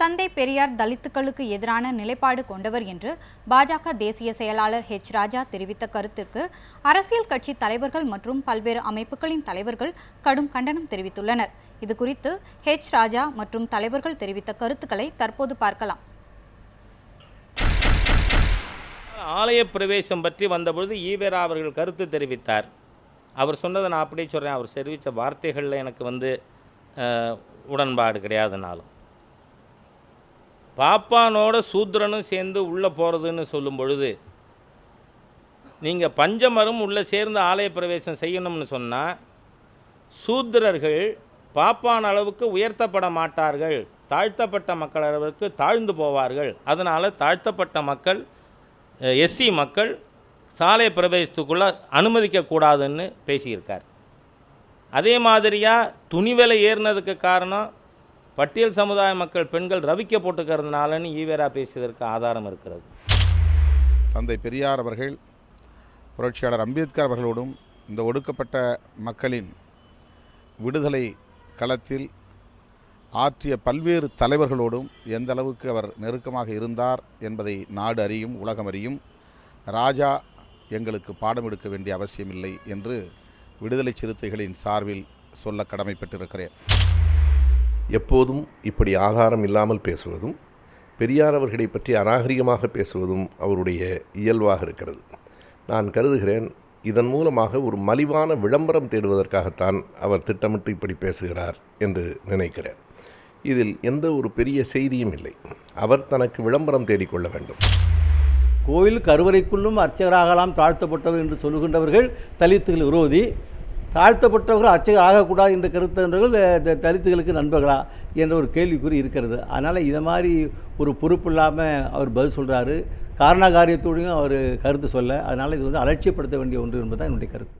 தந்தை பெரியார் தலித்துக்களுக்கு எதிரான நிலைப்பாடு கொண்டவர் என்று பாஜக தேசிய செயலாளர் ராஜா தெரிவித்த கருத்திற்கு அரசியல் கட்சி தலைவர்கள் மற்றும் பல்வேறு அமைப்புகளின் தலைவர்கள் கடும் கண்டனம் தெரிவித்துள்ளனர். இதுகுறித்து ராஜா மற்றும் தலைவர்கள் தெரிவித்த கருத்துக்களை தற்போது பார்க்கலாம். ஆலய பிரவேசம் பற்றி வந்தபொழுது ஈவேரா அவர்கள் கருத்து தெரிவித்தார். அவர் சொன்னதை நான் அப்படியே சொல்கிறேன். அவர் தெரிவித்த வார்த்தைகளில் எனக்கு உடன்பாடு கிடையாதுனாலும் பாப்பானோட சூத்திரனும் சேர்ந்து உள்ளே போகிறதுன்னு சொல்லும் பொழுது நீங்கள் பஞ்சமரும் உள்ளே சேர்ந்து ஆலய பிரவேசம் செய்யணும்னு சொன்னால் சூத்திரர்கள் பாப்பான் அளவுக்கு உயர்த்தப்பட மாட்டார்கள், தாழ்த்தப்பட்ட மக்கள் அளவுக்கு தாழ்ந்து போவார்கள். அதனால் தாழ்த்தப்பட்ட மக்கள் எஸ்சி மக்கள் சாலை பிரவேசத்துக்குள்ளே அனுமதிக்கக்கூடாதுன்னு பேசியிருக்கார். அதே மாதிரியாக துணி விலை ஏறினதுக்கு காரணம் பட்டியல் சமுதாய மக்கள் பெண்கள் ரவிக்க போட்டுக்கிறதுனாலன்னு ஈவேரா பேசியதற்கு ஆதாரம் இருக்கிறது. தந்தை பெரியார் அவர்கள் புரட்சியாளர் அம்பேத்கர் அவர்களோடும் இந்த ஒடுக்கப்பட்ட மக்களின் விடுதலை களத்தில் ஆற்றிய பல்வேறு தலைவர்களோடும் எந்த அளவுக்கு அவர் நெருக்கமாக இருந்தார் என்பதை நாடு அறியும், உலகம் அறியும். ராஜா எங்களுக்கு பாடம் எடுக்க வேண்டிய அவசியமில்லை என்று விடுதலை சிறுத்தைகளின் சார்பில் சொல்ல கடமைப்பட்டிருக்கிறேன். எப்போதும் இப்படி ஆதாரம் இல்லாமல் பேசுவதும் பெரியார் அவர்களை பற்றி அநாகரிகமாக பேசுவதும் அவருடைய இயல்பாக இருக்கிறது. நான் கருதுகிறேன், இதன் மூலமாக ஒரு மலிவான விளம்பரம் தேடுவதற்காகத்தான் அவர் திட்டமிட்டு இப்படி பேசுகிறார் என்று நினைக்கிறேன். இதில் எந்த ஒரு பெரிய செய்தியும் இல்லை. அவர் தனக்கு விளம்பரம் தேடிக்கொள்ள வேண்டும். கோயில் கருவறைக்குள்ளும் அர்ச்சகராகலாம் தாழ்த்தப்பட்டவர் என்று சொல்லுகின்றவர்கள் தலித்துகள் விரோதி, தாழ்த்தப்பட்டவர்கள் அர்ச்சகர் ஆகக்கூடாது என்ற கருத்தவர்கள் தலித்துகளுக்கு நண்பர்களா என்ற ஒரு கேள்விக்குறி இருக்கிறது. அதனால் இதை மாதிரி ஒரு பொறுப்பு இல்லாமல் அவர் பதில் சொல்கிறாரு. காரணகாரியத்தோடையும் அவர் கருத்து சொல்ல, அதனால் இது அலட்சியப்படுத்த வேண்டிய ஒன்று என்பதுதான் என்னுடைய கருத்து.